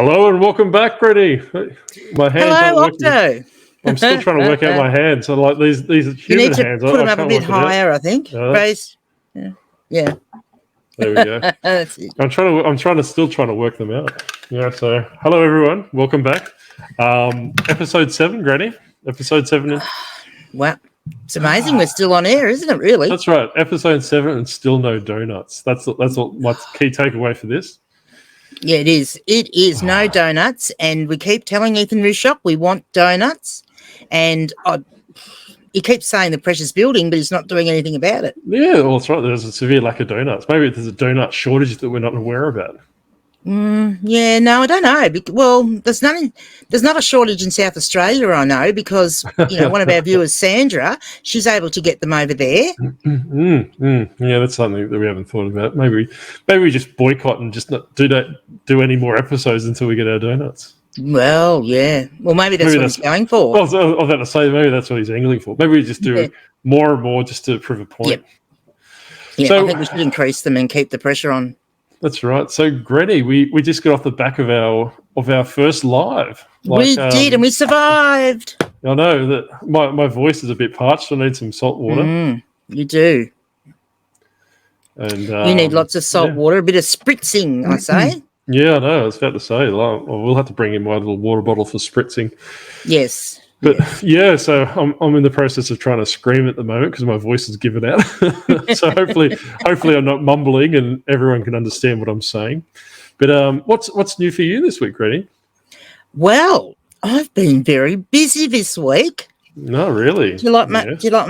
Hello and welcome back, Granny. My hands Hello, aren't working. Octo. I'm still trying to work out my hands. So like these You human need to hands. put them up a can't bit work it out. higher, I think. Raise. Yeah. There we go. That's it. I'm still trying to work them out. Yeah. So hello everyone, welcome back. Episode 7, Granny. Episode 7. Wow. It's amazing we're still on air, isn't it, really? That's right. Episode 7 and still no donuts. That's what my key takeaway for this. Yeah, it is. It is no donuts, and we keep telling Ethan Rushock we want donuts, and he keeps saying the pressure's building, but he's not doing anything about it. Yeah, well, that's right. There's a severe lack of donuts. Maybe there's a donut shortage that we're not aware about. Yeah, no, I don't know. Well, there's not a shortage in South Australia, I know, because one of our viewers, Sandra, she's able to get them over there. Yeah, that's something that we haven't thought about. Maybe we just boycott and just not do any more episodes until we get our donuts. Well, yeah. Well, maybe that's what he's going for. Well, I was about to say maybe that's what he's angling for. Maybe we just do more and more just to prove a point. Yep. Yeah, so, I think we should increase them and keep the pressure on. That's right. So, Granny, we just got off the back of our first live. We did, and we survived. I know that my voice is a bit parched. I need some salt water. You do. And you need lots of salt water, a bit of spritzing, I say. Yeah, I know. I was about to say, we'll have to bring in my little water bottle for spritzing. Yes. But so I'm in the process of trying to scream at the moment because my voice is given out. So hopefully I'm not mumbling and everyone can understand what I'm saying. But what's new for you this week, Granny? Well, I've been very busy this week. No, really. Do you like my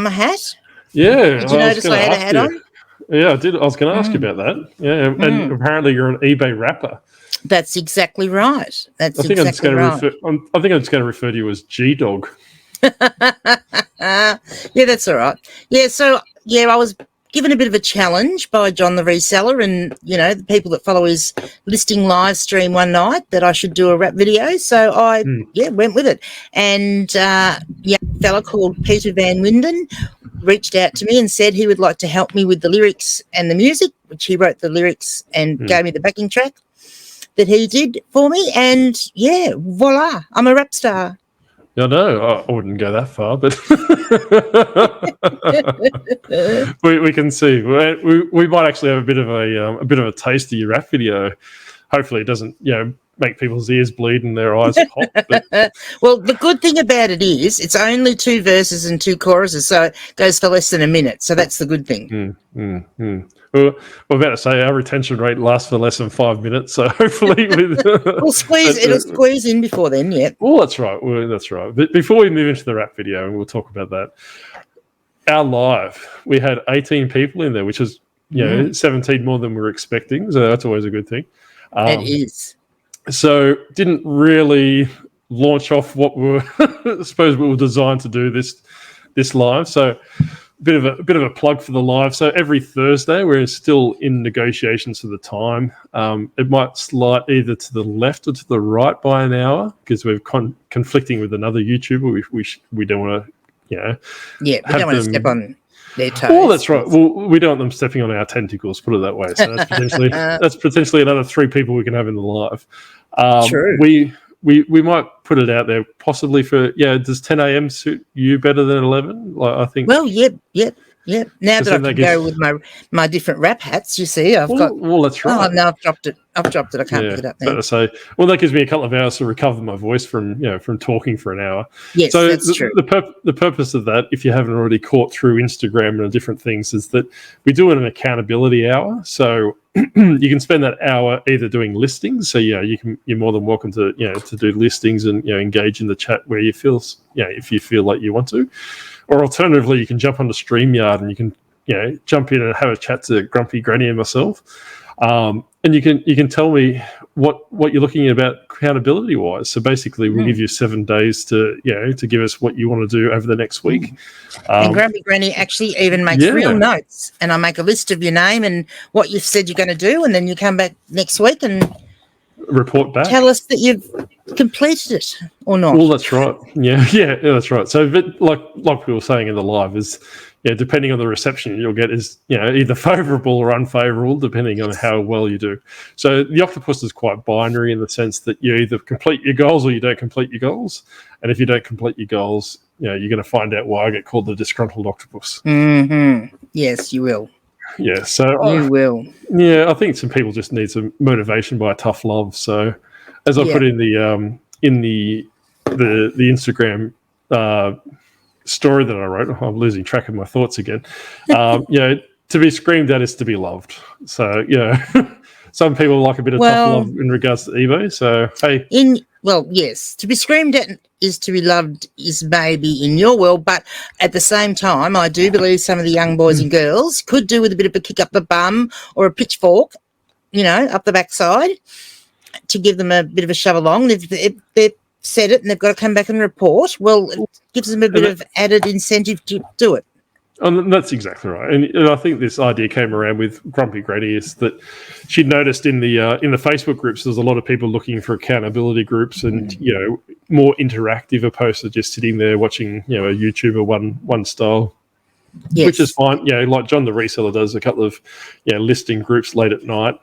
hat? Yeah. Did you notice I had a hat on? Yeah, I did. I was going to ask you about that. Yeah, and apparently you're an eBay rapper. That's exactly right. I think I'm just going to refer to you as G-Dog. Yeah, that's all right. Yeah, so, I was given a bit of a challenge by John the reseller and, the people that follow his listing live stream one night that I should do a rap video. So I, went with it. And a fella called Peter Van Winden reached out to me and said he would like to help me with the lyrics and the music, which he wrote the lyrics and gave me the backing track that he did for me, and voila, I'm a rap star. Yeah, no, I wouldn't go that far, but we can see. We might actually have a bit of a taste of your rap video. Hopefully, it doesn't make people's ears bleed and their eyes pop. But... Well, the good thing about it is it's only 2 verses and 2 choruses, so it goes for less than a minute. So that's the good thing. Well, we're about to say our retention rate lasts for less than 5 minutes, so hopefully it'll squeeze in before then. Yeah. Well, that's right. But before we move into the rap video, and we'll talk about that, our live, we had 18 people in there, which is 17 more than we were expecting. So that's always a good thing. It is. So didn't really launch off what we were we were designed to do this live. So bit of a plug for the live. So every Thursday we're still in negotiations for the time. It might slide either to the left or to the right by an hour because we're conflicting with another YouTuber. We don't want to, we don't want to step on their toes. Oh, that's right. Well, we don't want them stepping on our tentacles. Put it that way. So that's potentially another 3 people we can have in the live. True. We might put it out there possibly for does 10 a.m. suit you better than 11? I think. Well, yep. Now that I can go with my different rap hats, you see, I've got. Well, that's right. Oh no, I've dropped it. I can't pick it up now. That gives me a couple of hours to recover my voice from talking for an hour. Yes, so that's true. The purpose of that, if you haven't already caught through Instagram and different things, is that we do an accountability hour. So you can spend that hour either doing listings. So you're more than welcome to to do listings and engage in the chat where you feel if you feel like you want to, or alternatively you can jump onto StreamYard and you can jump in and have a chat to Grumpy Granny and myself. And you can tell me what you're looking at about accountability wise. So basically, we'll give you 7 days to give us what you want to do over the next week. And Grumpy Granny actually even makes real notes, and I make a list of your name and what you've said you're going to do, and then you come back next week and report back. Tell us that you've completed it or not. Well, that's right. Yeah, that's right. So, but like we were saying in the live, is depending on the reception you'll get is either favourable or unfavourable, depending on how well you do. So the octopus is quite binary in the sense that you either complete your goals or you don't complete your goals. And if you don't complete your goals, you're going to find out why I get called the disgruntled octopus. Mm-hmm. Yes, you will. Yeah, so you will. Yeah, I think some people just need some motivation by tough love. So, as I put in the Instagram story that I wrote, I'm losing track of my thoughts again. To be screamed at is to be loved. So, some people like a bit of tough love in regards to eBay. So, hey, yes, to be screamed at is to be loved is maybe in your world, but at the same time, I do believe some of the young boys and girls could do with a bit of a kick up the bum or a pitchfork, up the backside to give them a bit of a shove along. If they've said it and they've got to come back and report, well, it gives them a bit of added incentive to do it. And that's exactly right. And I think this idea came around with Grumpy Granny is that she noticed in the Facebook groups there's a lot of people looking for accountability groups and more interactive opposed to just sitting there watching a YouTuber one style, which is fine. Like John the Reseller does a couple of listing groups late at night.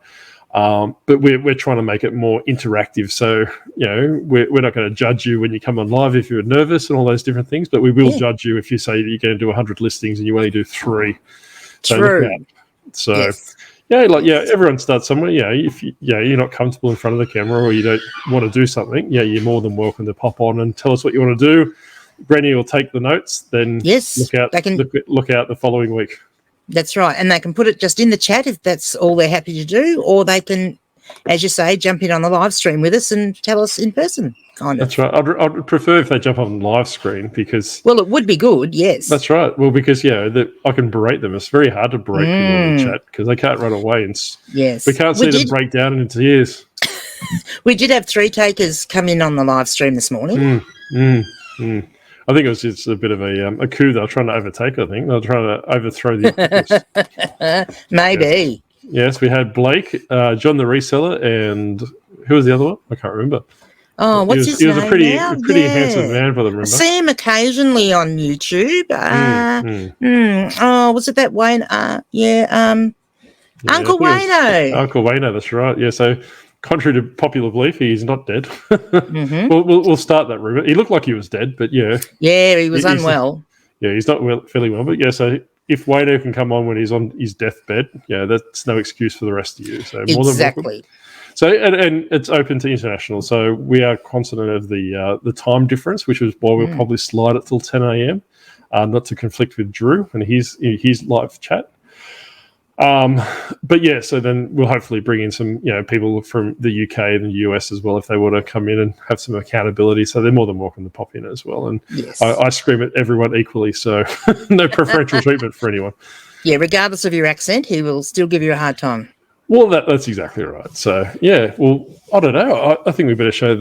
But we're trying to make it more interactive. So, we're not going to judge you when you come on live if you're nervous and all those different things, but we will judge you if you say you're going to do 100 listings and you only do 3. So True. Everyone starts somewhere. If you're not comfortable in front of the camera or you don't want to do something, you're more than welcome to pop on and tell us what you want to do. Granny will take the notes, then look out the following week. That's right. And they can put it just in the chat if that's all they're happy to do, or they can, as you say, jump in on the live stream with us and tell us in person, kind of. That's right. I'd prefer if they jump on the live screen because... Well, it would be good, yes. That's right. Well, because, I can berate them. It's very hard to berate people in the chat because they can't run away. And we can't see them break down into tears. We did have 3 takers come in on the live stream this morning. I think it was just a bit of a coup they were trying to overtake, I think. They were trying to overthrow the octopus. Maybe. Yes, we had Blake, John the Reseller, and who was the other one? I can't remember. Oh, what's his name? He was a pretty handsome man, if I remember. I see him occasionally on YouTube. Oh, was it that Wayne? Uncle Wayno. Uncle Wayno, that's right. Yeah, so... Contrary to popular belief, he's not dead. We'll start that rumor. He looked like he was dead, but he was unwell. He's not feeling well. But so if Wayno can come on when he's on his deathbed, that's no excuse for the rest of you. So more than welcome. So and it's open to international. So we are consonant of the time difference, which is why we'll probably slide it till 10 a.m. Not to conflict with Drew and his live chat. So then we'll hopefully bring in some, people from the UK and the US as well if they want to come in and have some accountability. So they're more than welcome to pop in as well. And I scream at everyone equally, so no preferential treatment for anyone. Yeah, regardless of your accent, he will still give you a hard time. Well, that's exactly right. So, well, I don't know. I think we better show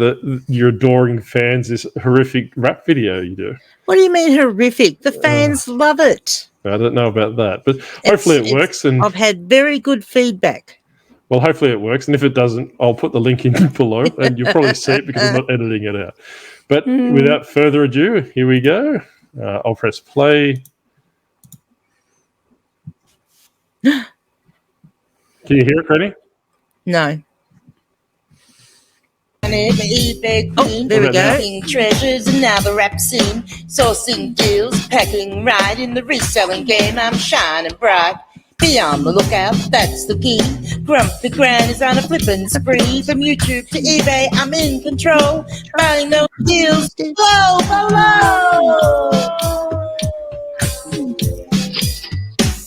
your adoring fans this horrific rap video you do. What do you mean horrific? The fans love it. I don't know about that, but hopefully it works. And I've had very good feedback. Well, hopefully it works. And if it doesn't, I'll put the link in below and you'll probably see it because I'm not editing it out. But without further ado, here we go. I'll press play. Can you hear it, Granny? No. There we go. Treasures and now the rap scene. Sourcing deals, packing right in the reselling game. I'm shining bright. Be on the lookout, that's the key. Grumpy Granny's on a flippin' spree. From YouTube to eBay, I'm in control. Buying those deals, low, low.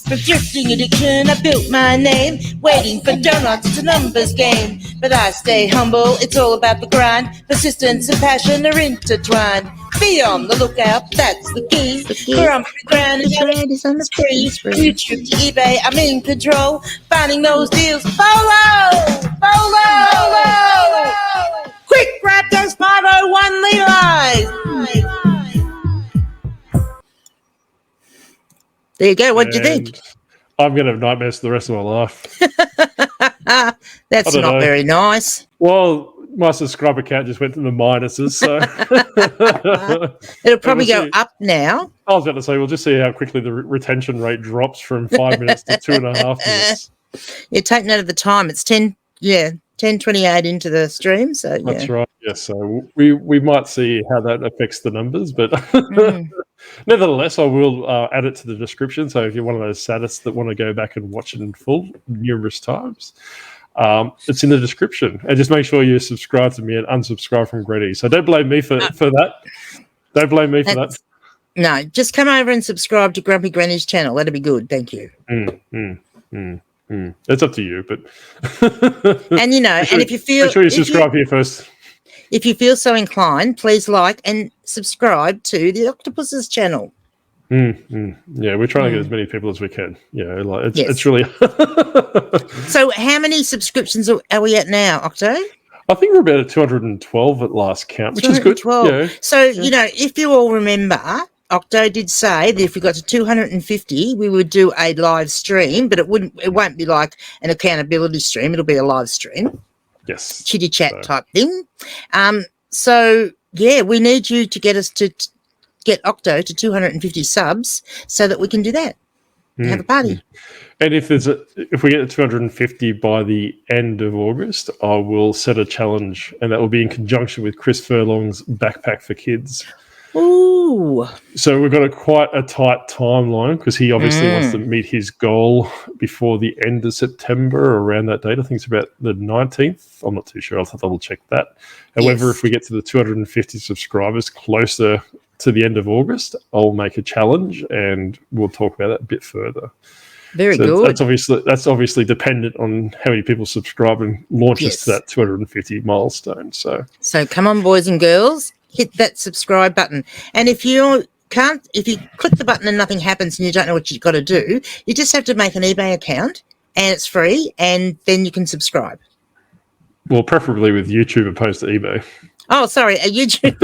For drifting addiction, I built my name. Waiting for donuts, it's a numbers game. But I stay humble, it's all about the grind. Persistence and passion are intertwined. Be on the lookout, that's the key. Grumpy Granny's on the spree. YouTube to eBay, I'm in control. Finding those deals, follow. Quick, grab those 501 Levi's. There you go. What do you think? I'm going to have nightmares for the rest of my life. That's not very nice. Well, my subscriber count just went to the minuses, so It'll probably go up now. I was about to say, we'll just see how quickly the retention rate drops from 5 minutes to 2.5 minutes. Yeah, take note of the time. It's 10:28 into the stream. So That's right. Yes, so we might see how that affects the numbers, but nevertheless, I will add it to the description. So if you're one of those sadists that want to go back and watch it in full numerous times, it's in the description. And just make sure you subscribe to me and unsubscribe from Granny. So don't blame me for that. Don't blame me for that. No, just come over and subscribe to Grumpy Granny's channel. That'd be good. Thank you. It's up to you, but and and if you feel, make sure you subscribe here first. If you feel so inclined, please like and subscribe to the Octopus's channel. Yeah, we're trying to get as many people as we can. Yeah, like it's really. So, how many subscriptions are we at now, Octo? I think we're about at 212 at last count, which is good. Yeah. So, if you all remember, Octo did say that if we got to 250, we would do a live stream, but it won't be like an accountability stream. It'll be a live stream. Yes. Chitty chat type thing. So we need you to get us to get Octo to 250 subs so that we can do that. Have a party. And if we get to 250 by the end of August, I will set a challenge, and that will be in conjunction with Chris Furlong's Backpack for Kids. Ooh. So we've got quite a tight timeline because he obviously wants to meet his goal before the end of September, around that date. I think it's about the 19th. I'm not too sure. I'll have to double check that. However, if we get to the 250 subscribers closer to the end of August, I'll make a challenge and we'll talk about that a bit further. Very good. That's obviously dependent on how many people subscribe and launch us to that 250 milestone. So come on, boys and girls. Hit that subscribe button. And if you click the button and nothing happens and you don't know what you've got to do, you just have to make an eBay account and it's free and then you can subscribe. Well, preferably with YouTube opposed to eBay. Oh, sorry, a YouTube.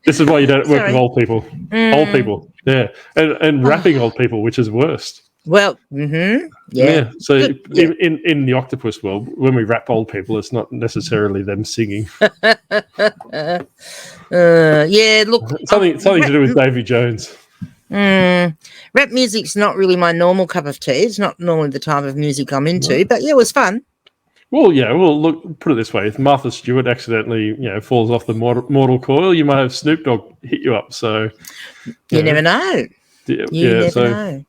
This is why you don't work with old people. Old people, yeah. And rapping old people, which is worst. Well, yeah. So in the octopus world, when we rap old people, it's not necessarily them singing. Look, something to do with Davy Jones. Rap music's not really my normal cup of tea. It's not normally the type of music I'm into, but it was fun. Well, yeah. Well, look, put it this way: if Martha Stewart accidentally, falls off the mortal coil, you might have Snoop Dogg hit you up. So you never know. You never know.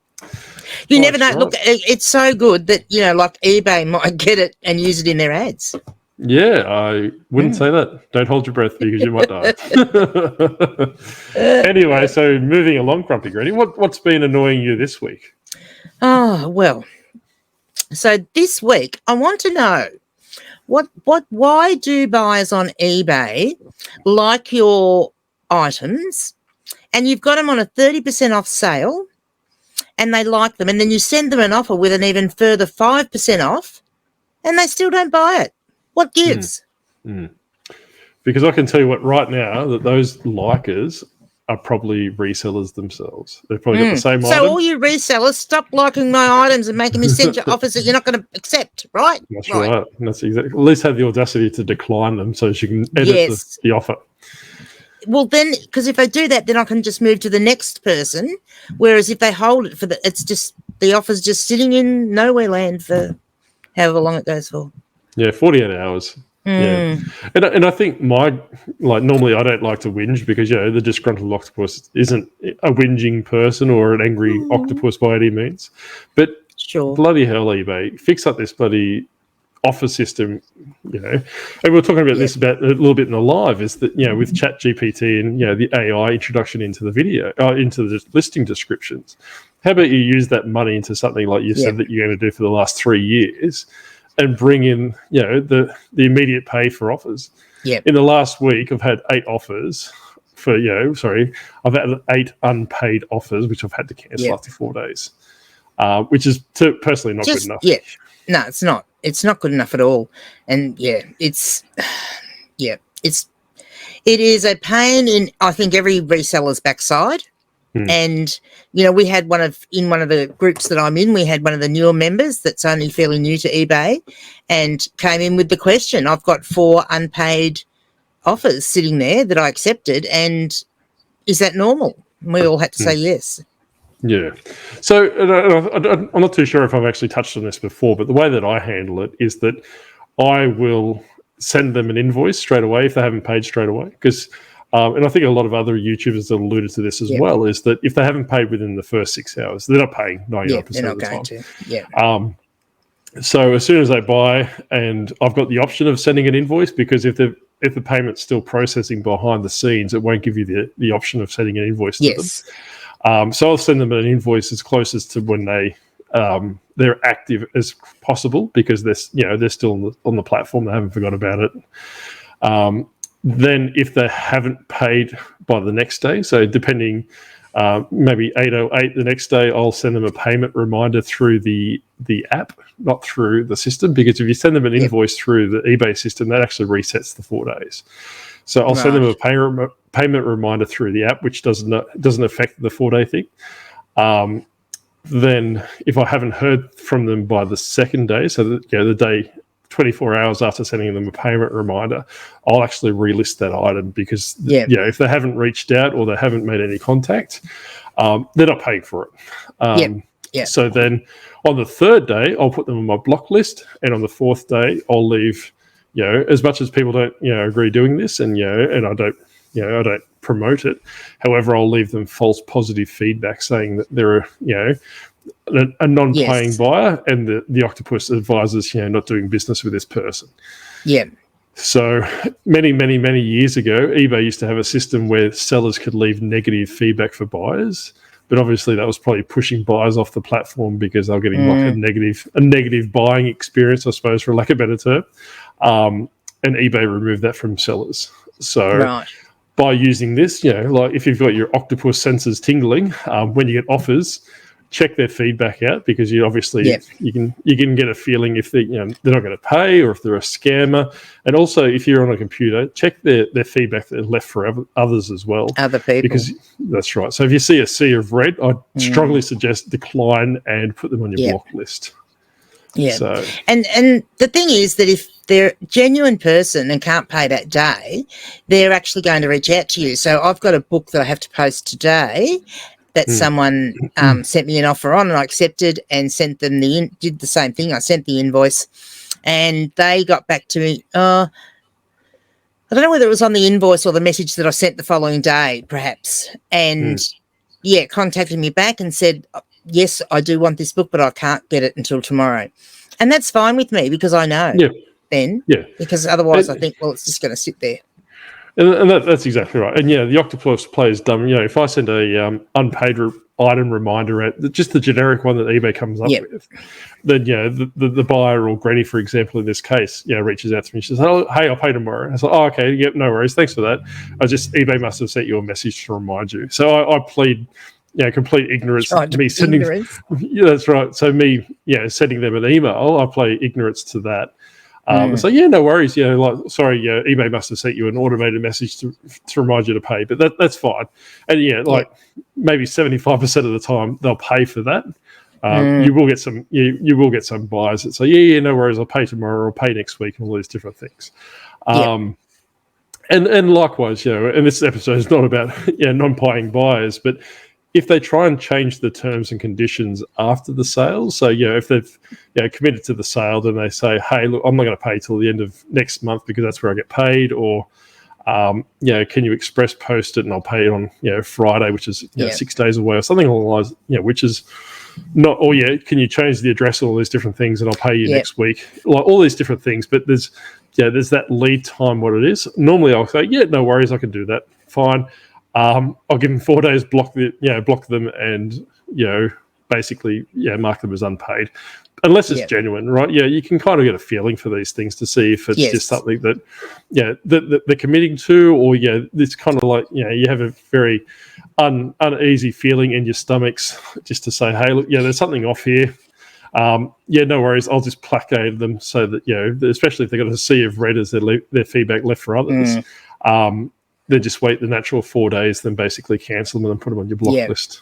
You never know. Right. Look, it's so good that, like eBay might get it and use it in their ads. Yeah, I wouldn't say that. Don't hold your breath because you might die. Anyway, so moving along, Grumpy Granny, what's been annoying you this week? Oh, well, so this week I want to know why do buyers on eBay like your items and you've got them on a 30% off sale and they like them, and then you send them an offer with an even further 5% off, and they still don't buy it. What gives? Because I can tell you what, right now, that those likers are probably resellers themselves. They've probably got the same item. So all you resellers, stop liking my items and making me send you offers that you're not going to accept, right? That's right. That's exactly. At least have the audacity to decline them so you can edit the offer. Well, then, because if they do that, then I can just move to the next person. Whereas if they hold it it's just the offer's just sitting in nowhere land for however long it goes for. Yeah, 48 hours. Yeah, and I think normally I don't like to whinge because the disgruntled octopus isn't a whinging person or an angry octopus by any means. But bloody hell, eBay, fix up this bloody offer system, and we were talking about this about a little bit in the live, is that with ChatGPT and the AI introduction into the video, into the listing descriptions, how about you use that money into something like you said that you're going to do for the last 3 years, and bring in the immediate pay for offers. In the last week, I've had 8 offers for I've had 8 unpaid offers which I've had to cancel after 4 days, which is personally not good enough. No, it's not. It's not good enough at all. And it is a pain in, I think, every reseller's backside. And, we had in one of the groups that I'm in, we had one of the newer members that's only fairly new to eBay and came in with the question. I've got 4 unpaid offers sitting there that I accepted, and is that normal? And we all had to say yes. Yeah. So I'm not too sure if I've actually touched on this before, but the way that I handle it is that I will send them an invoice straight away if they haven't paid straight away. Because, and I think a lot of other YouTubers have alluded to this as well, is that if they haven't paid within the first 6 hours, they're not paying 99% of the time. Yeah. So as soon as they buy, and I've got the option of sending an invoice, because if the payment's still processing behind the scenes, it won't give you the option of sending an invoice to them. So I'll send them an invoice as close as to when they're active as possible, because they're still on the platform. They haven't forgot about it. Then if they haven't paid by the next day, so depending, maybe 8:08 the next day, I'll send them a payment reminder through the app, not through the system, because if you send them an invoice through the eBay system, that actually resets the 4 days. So I'll send them a payment reminder through the app, which doesn't affect the 4-day thing. Then if I haven't heard from them by the second day, so the day 24 hours after sending them a payment reminder, I'll actually relist that item, because if they haven't reached out or they haven't made any contact, they're not paying for it. So then on the third day, I'll put them on my block list, and on the fourth day, I'll leave. As much as people don't agree doing this, and and I don't promote it. However, I'll leave them false positive feedback saying that they're a non-paying buyer, and the Octopus advises not doing business with this person. Yeah. So many years ago, eBay used to have a system where sellers could leave negative feedback for buyers, but obviously that was probably pushing buyers off the platform because they were getting like a negative buying experience, I suppose, for lack of a better term. And eBay removed that from sellers. So by using this, like if you've got your Octopus sensors tingling, when you get offers, check their feedback out, because you obviously you can get a feeling if they're not going to pay, or if they're a scammer. And also, if you're on a computer, check their feedback that left for others as well. Other people. Because that's right. So if you see a sea of red, I'd strongly suggest decline and put them on your block list. Yeah. So. And the thing is that if they're a genuine person and can't pay that day, they're actually going to reach out to you. So I've got a book that I have to post today that someone sent me an offer on, and I accepted and sent them did the same thing. I sent the invoice, and they got back to me. I don't know whether it was on the invoice or the message that I sent the following day, perhaps. And contacted me back and said, yes, I do want this book, but I can't get it until tomorrow. And that's fine with me, because I know then. Yeah. Because otherwise I think, well, it's just going to sit there. And that's exactly right. And the Octopus plays dumb. If I send a unpaid item reminder out, just the generic one that eBay comes up with, then the buyer, or Granny, for example, in this case, reaches out to me. She says, "Oh, hey, I'll pay tomorrow." I was like, "Oh, okay, yep, no worries, thanks for that." eBay must have sent you a message to remind you. So I plead, complete ignorance. Me sending, that's right. So me, sending them an email, I play ignorance to that. So no worries. Sorry, eBay must have sent you an automated message to remind you to pay, but that's fine. And maybe 75% of the time they'll pay for that. You will get some. You will get some buyers that say, no worries, I'll pay tomorrow, or I'll pay next week, and all these different things. And likewise, and this episode is not about non-paying buyers, but if they try and change the terms and conditions after the sale, so if they've committed to the sale, then they say, "Hey, look, I'm not going to pay till the end of next month because that's where I get paid," or can you express post it and I'll pay it on Friday, which is 6 days away, or something along the lines, which is not. Or can you change the address, all these different things, and I'll pay you next week, like all these different things. But there's that lead time. What it is, normally I'll say, no worries, I can do that, fine. I'll give them 4 days, block them, and basically mark them as unpaid, unless it's genuine, right? You can kind of get a feeling for these things to see if it's just something that that they're committing to, or it's kind of like you have a very uneasy feeling in your stomachs just to say, hey, look, there's something off here. No worries, I'll just placate them so that especially if they've got a sea of red as their feedback left for others. then just wait the natural 4 days, then basically cancel them and put them on your block list.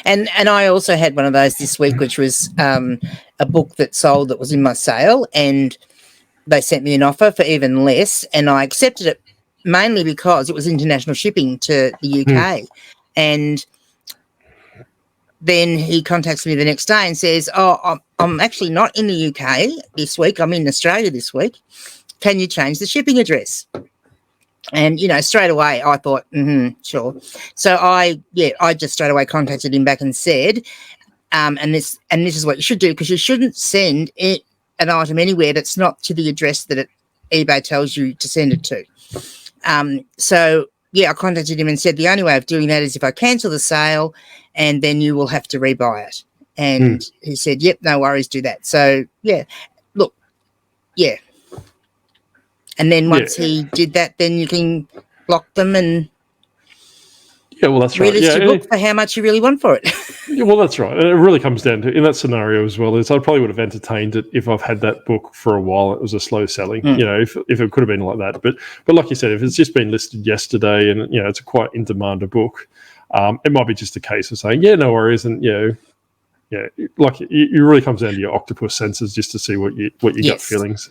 And I also had one of those this week, which was a book that sold that was in my sale, and they sent me an offer for even less, and I accepted it mainly because it was international shipping to the UK. And then he contacts me the next day and says, I'm actually not in the UK this week. I'm in Australia this week. Can you change the shipping address? And, straight away I thought, sure. So I just straight away contacted him back and said, and this is what you should do, because you shouldn't send an item anywhere that's not to the address that eBay tells you to send it to. I contacted him and said the only way of doing that is if I cancel the sale, and then you will have to rebuy it. And he said, yep, no worries, do that. So, And then once he did that, then you can block them and that's right. relist your book for how much you really want for it. That's right. And it really comes down to, in that scenario as well, is I probably would have entertained it if I've had that book for a while. It was a slow selling, if it could have been like that. But like you said, if it's just been listed yesterday and, it's a quite in demand a book, it might be just a case of saying, no worries. And, like it really comes down to your octopus senses just to see what you gut feelings.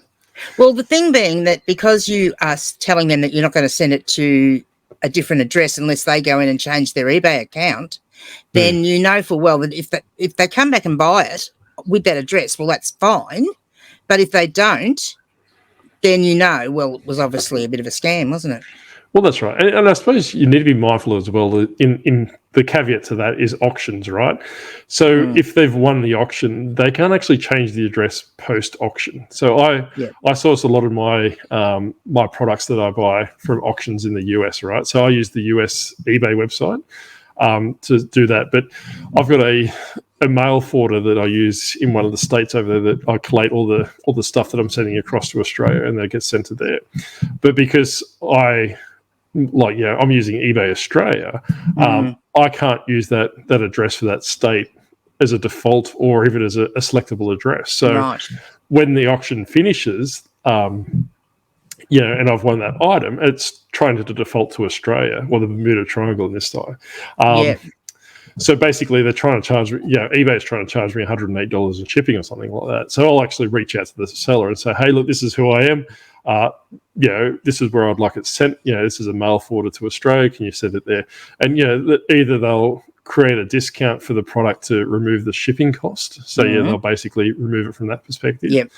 Well, the thing being that because you are telling them that you're not going to send it to a different address unless they go in and change their eBay account, then you know full well that if they come back and buy it with that address, well, that's fine. But if they don't, then it was obviously a bit of a scam, wasn't it? Well, that's right. And I suppose you need to be mindful as well that in the caveat to that is auctions, right? So if they've won the auction, they can't actually change the address post-auction. So I source a lot of my my products that I buy from auctions in the US, right? So I use the US eBay website to do that. But I've got a mail forwarder that I use in one of the states over there that I collate all the stuff that I'm sending across to Australia, and that gets sent to there. But because I'm using eBay Australia, I can't use that address for that state as a default or even as a selectable address. So when the auction finishes, and I've won that item, it's trying to default to Australia, or the Bermuda Triangle in this time. So basically, they're trying to charge eBay is trying to charge me $108 in shipping or something like that. So I'll actually reach out to the seller and say, hey, look, this is who I am. This is where I'd like it sent. This is a mail forwarder to Australia. Can you send it there? And either they'll create a discount for the product to remove the shipping cost. So they'll basically remove it from that perspective.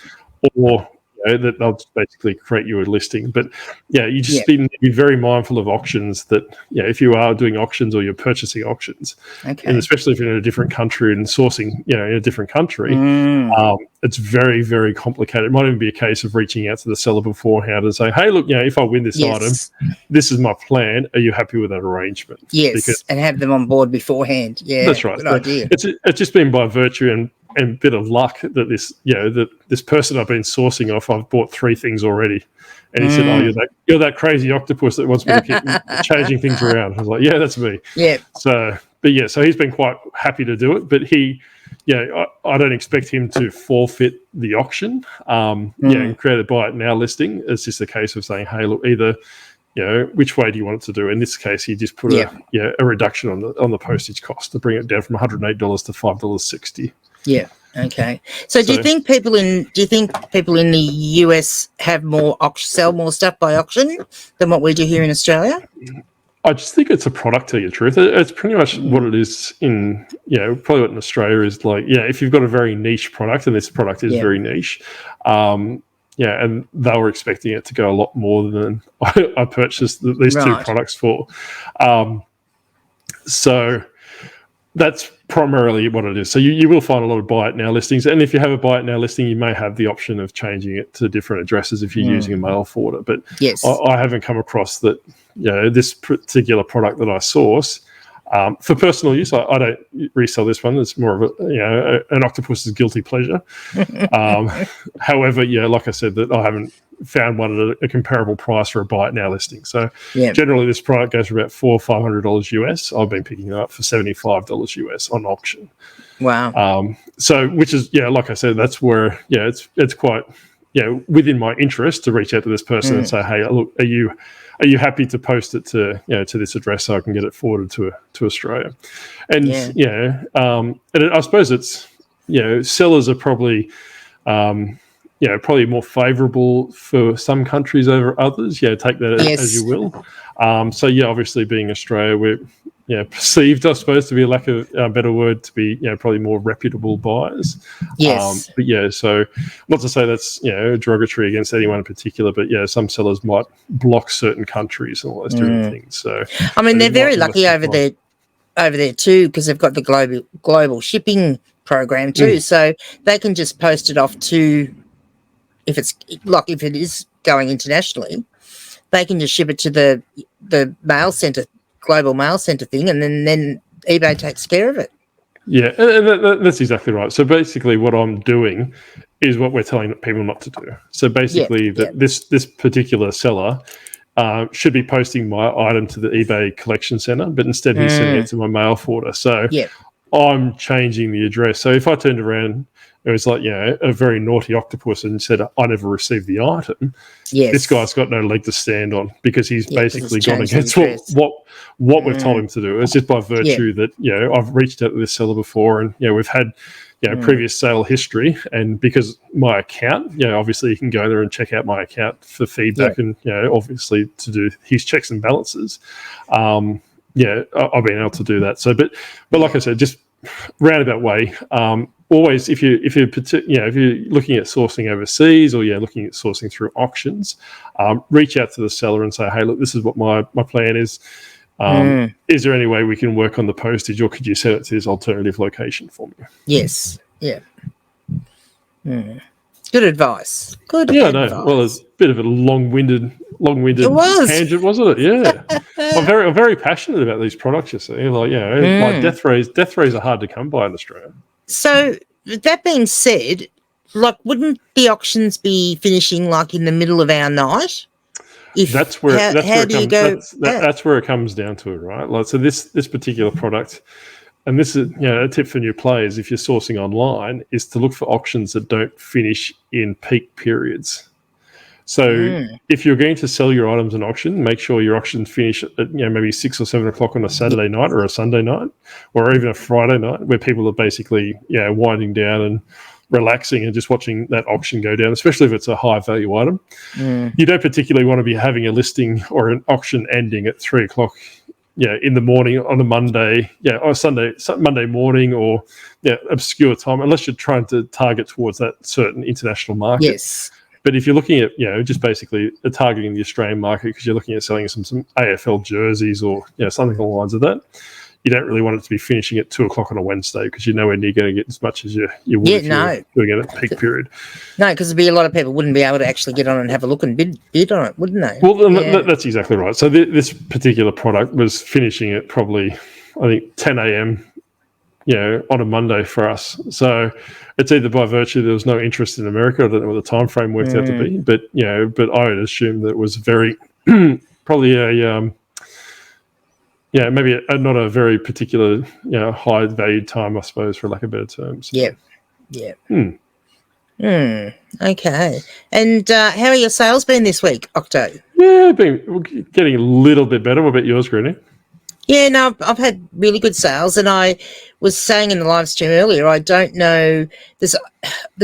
Or that they'll just basically create you a listing. But you just need to be very mindful of auctions. That if you are doing auctions or you're purchasing auctions, and especially if you're in a different country and sourcing, in a different country, it's very, very complicated. It might even be a case of reaching out to the seller beforehand and say, hey, look, if I win this item, this is my plan. Are you happy with that arrangement? Yes, and have them on board beforehand. Yeah, that's right. Good idea. It's just been by virtue and bit of luck that this person I've been sourcing off, I've bought 3 things already. And he said, oh, you're that crazy octopus that wants me to keep changing things around. I was like, yeah, that's me. Yeah. So he's been quite happy to do it, but I don't expect him to forfeit the auction and create a buy it now listing. It's just a case of saying, hey, look, either which way do you want it to do? In this case, he just put a reduction on the postage cost to bring it down from $108 to $5.60. Yeah. Okay. So do you think people in the US have sell more stuff by auction than what we do here in Australia? I just think it's a product, to tell you the truth. It's pretty much what it is in, probably what in Australia is like, if you've got a very niche product, and this product is very niche, and they were expecting it to go a lot more than I purchased these 2 products for. So that's primarily what it is. So you will find a lot of buy it now listings. And if you have a buy it now listing, you may have the option of changing it to different addresses if you're using a mail forwarder. But I haven't come across that, this particular product that I source, for personal use, I don't resell this one. It's more of an octopus's guilty pleasure. However, like I said, that I haven't found one at a comparable price for a buy it now listing. So generally this product goes for about $400 or $500 US. I've been picking it up for $75 US on auction. Wow. So which is, like I said, that's where, it's quite, within my interest to reach out to this person and say, hey, look, are you happy to post it to to this address so I can get it forwarded to Australia? And and I suppose it's sellers are probably probably more favourable for some countries over others. Take that as you will. Obviously being Australia, we're perceived, I suppose, to be a lack of a better word, to be probably more reputable buyers. Yes. So not to say that's derogatory against anyone in particular, but some sellers might block certain countries and all those different things. So I mean, they're very lucky over there too, because they've got the global shipping program too, so they can just post it off to, if it is going internationally, they can just ship it to the mail center, global mail center thing, and then eBay takes care of it. Yeah, and that's exactly right. So basically what I'm doing is what we're telling people not to do. So basically this particular seller should be posting my item to the eBay collection center, but instead he's sending it to my mail forwarder. So I'm changing the address. So if I turned around, it was like, a very naughty octopus and said, I never received the item. Yes. This guy's got no leg to stand on because he's basically gone against what we've told him to do. It's just by virtue that, I've reached out to this seller before and, we've had, previous sale history. And because my account, obviously you can go there and check out my account for feedback and, obviously to do his checks and balances. I've been able to do that. So, but like I said, just roundabout way, always if you're looking at sourcing overseas or looking at sourcing through auctions, reach out to the seller and say, hey, look, this is what my plan is. Is there any way we can work on the postage, or could you set it to this alternative location for me? Yes. Yeah. Good advice. Good advice. Well, it's a bit of a long-winded tangent, wasn't it? Yeah. I'm very passionate about these products, you see. Like death rays are hard to come by in Australia. So that being said, wouldn't the auctions be finishing in the middle of our night? That's where it comes down to it, right? So this particular product, and this is a tip for new players if you're sourcing online, is to look for auctions that don't finish in peak periods. So if you're going to sell your items in auction, make sure your auction finish at maybe 6 or 7 o'clock on a Saturday night or a Sunday night, or even a Friday night, where people are basically winding down and relaxing and just watching that auction go down, especially if it's a high value item. You don't particularly want to be having a listing or an auction ending at 3 o'clock in the morning on a Monday, or Monday morning, or obscure time, unless you're trying to target towards that certain international market. Yes. But if you're looking at, just basically targeting the Australian market because you're looking at selling some AFL jerseys or something along the lines of that, you don't really want it to be finishing at 2 o'clock on a Wednesday because you're nowhere near going to get as much as you would if you're doing it at peak period. No, because there'd be a lot of people wouldn't be able to actually get on and have a look and bid on it, wouldn't they? Well, that's exactly right. So this particular product was finishing at probably, I think, 10 a.m., on a Monday for us. So it's either by virtue there was no interest in America, I don't know what the time frame worked out to be, but I would assume that it was very probably maybe not a very particular high valued time, I suppose, for lack of better terms. Okay. And how are your sales been this week, Octo? Yeah, been getting a little bit better. What about yours, Granny? Yeah, no, I've had really good sales, and I was saying in the live stream earlier, I don't know, there's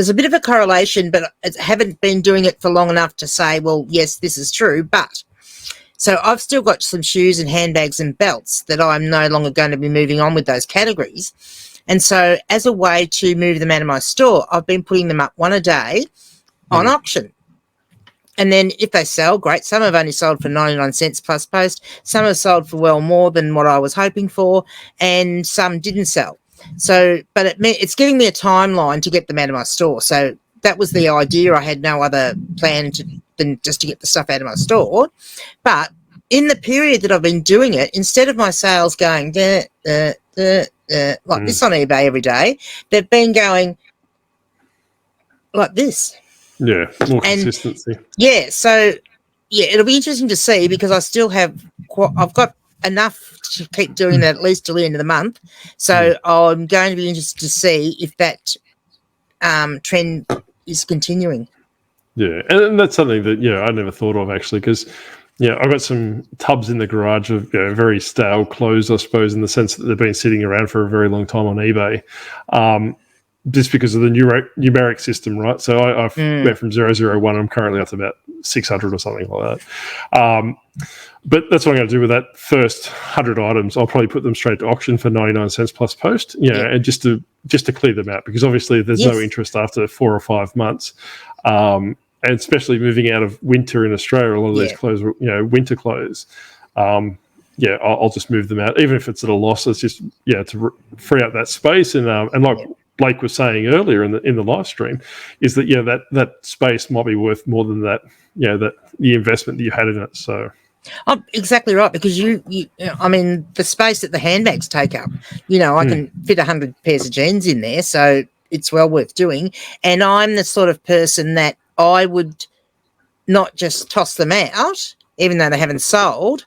a bit of a correlation, but I haven't been doing it for long enough to say, well, yes, this is true, but so I've still got some shoes and handbags and belts that I'm no longer going to be moving on with those categories. And so as a way to move them out of my store, I've been putting them up one a day on auction. And then if they sell, great. Some have only sold for 99 cents plus post. Some have sold for well more than what I was hoping for, and some didn't sell. So, but it's giving me a timeline to get them out of my store. So that was the idea. I had no other plan than just to get the stuff out of my store. But in the period that I've been doing it, instead of my sales going like this on eBay every day, they've been going like this. Yeah, more consistency. Yeah, so it'll be interesting to see because I still have I've got enough to keep doing that at least till the end of the month. So I'm going to be interested to see if that trend is continuing. Yeah, and that's something that I never thought of actually, because Yeah, I've got some tubs in the garage of very stale clothes, I suppose, in the sense that they've been sitting around for a very long time on eBay, just because of the numeric system, right? So I've went from 001. I'm currently up to about 600 or something like that. But that's what I'm going to do with that first 100 items. I'll probably put them straight to auction for 99 cents plus post, and just to clear them out, because obviously there's no interest after 4 or 5 months. And especially moving out of winter in Australia, a lot of these clothes are, winter clothes. I'll just move them out, even if it's at a loss. It's just to free up that space. And like Blake was saying earlier in the live stream, is that that space might be worth more than that that the investment that you had in it. So. Oh, exactly right, because I mean, the space that the handbags take up, I can fit 100 pairs of jeans in there, so it's well worth doing. And I'm the sort of person that I would not just toss them out, even though they haven't sold.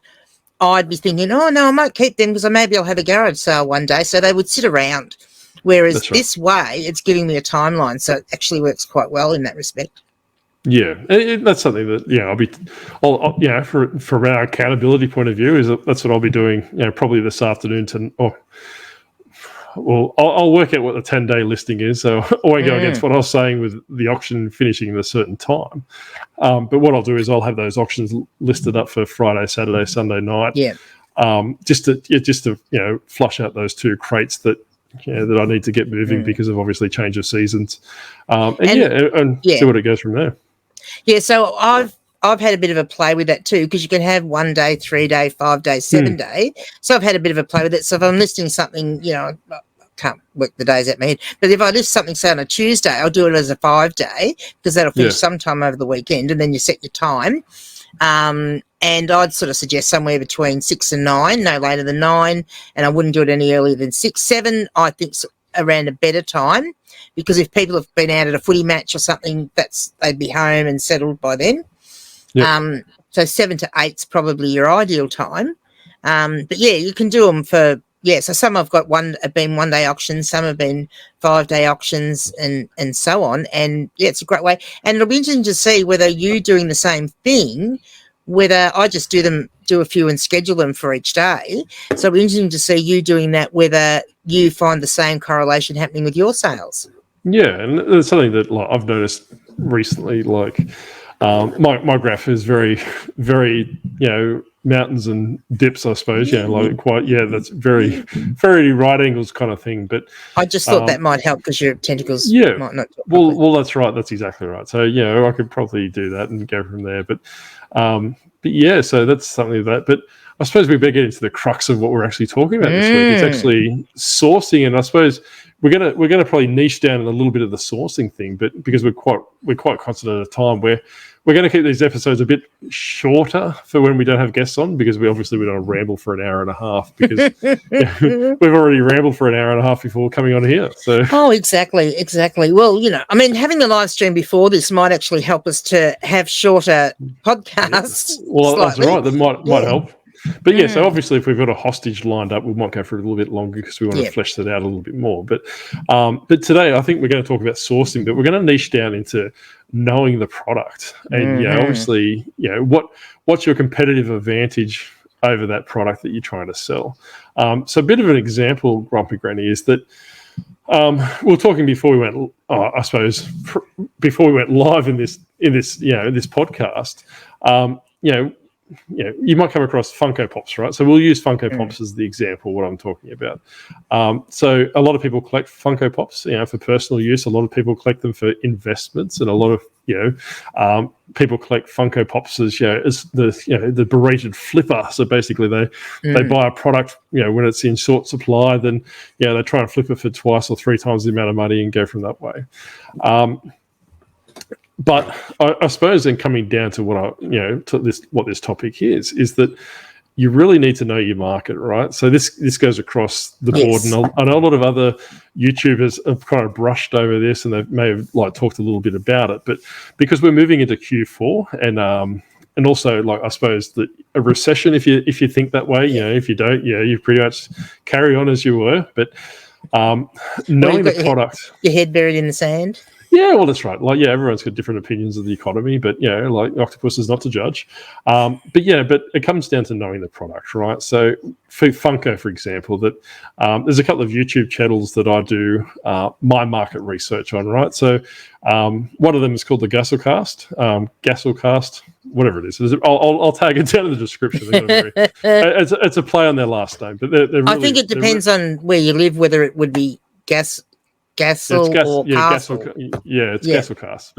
I'd be thinking, oh, no, I might keep them because maybe I'll have a garage sale one day. So they would sit around. Whereas this way, it's giving me a timeline. So it actually works quite well in that respect. Yeah, that's something that from our accountability point of view, that's what I'll be doing. Probably this afternoon I'll work out what the 10-day listing is, so I won't go against what I was saying with the auction finishing at a certain time. But what I'll do is I'll have those auctions listed up for Friday, Saturday, Sunday night. Yeah. Just to flush out those 2 crates that I need to get moving because of obviously change of seasons, and see what it goes from there. Yeah, so I've had a bit of a play with that too, because you can have 1 day, 3 day, 5 day, 7 day. So I've had a bit of a play with it. So if I'm listing something, I can't work the days at my head, but if I list something, say on a Tuesday, I'll do it as a 5 day, because that'll finish sometime over the weekend, and then you set your time. And I'd sort of suggest somewhere between 6 and 9, no later than 9, and I wouldn't do it any earlier than 6. 7, I think's around a better time, because if people have been out at a footy match or something, they'd be home and settled by then. Yep. So 7 to 8's probably your ideal time. But you can do them for so some I've got have been 1 day auctions, some have been 5 day auctions, and so on. And it's a great way. And it'll be interesting to see whether you doing the same thing, whether I just do a few and schedule them for each day. So it'll be interesting to see you doing that, whether you find the same correlation happening with your sales. Yeah, and it's something that I've noticed recently. My graph is very, very, mountains and dips, I suppose. That's very, very right angles kind of thing. But I just thought that might help, because your tentacles might not. Well, that's right. That's exactly right. So I could probably do that and go from there. But so that's something of that. But I suppose we better get into the crux of what we're actually talking about this week. It's actually sourcing, and I suppose we're gonna probably niche down in a little bit of the sourcing thing, but because we're quite constant at a time, we're going to keep these episodes a bit shorter for when we don't have guests on, because we don't ramble for an hour and a half, because we've already rambled for an hour and a half before coming on here. So exactly. Well, having the live stream before this might actually help us to have shorter podcasts. Well, slightly. That's right. That might help. But so obviously if we've got a hostage lined up, we might go for a little bit longer, because we want to flesh that out a little bit more. But today I think we're going to talk about sourcing, but we're going to niche down into knowing the product, and obviously what's your competitive advantage over that product that you're trying to sell. So a bit of an example, Grumpy Granny, is that we were talking before we went. Before we went live in this podcast. You might come across Funko Pops, right? So we'll use Funko Pops as the example, what I'm talking about. So a lot of people collect Funko Pops, for personal use. A lot of people collect them for investments, and a lot of, people collect Funko Pops as, as the berated flipper. So basically they buy a product, when it's in short supply, then, they try and flip it for 2 or 3 times the amount of money and go from that way. But I suppose then coming down to what this topic is that you really need to know your market, right? So this goes across the board, and I know a lot of other YouTubers have kind of brushed over this, and they may have talked a little bit about it. But because we're moving into Q4, and also I suppose that a recession, if you think that way, if you don't, you pretty much carry on as you were. But knowing the product, your head buried in the sand. Yeah, well, that's right. Like, yeah, everyone's got different opinions of the economy, but like Octopus is not to judge. But it comes down to knowing the product, right? So for Funko, for example, that there's a couple of YouTube channels that I do my market research on, right? So one of them is called the Gasselcast, whatever it is. I'll tag it down in the description. It's a play on their last name, but they're really, I think it depends on where you live, whether it would be Gassel or Castle. Gasselcast.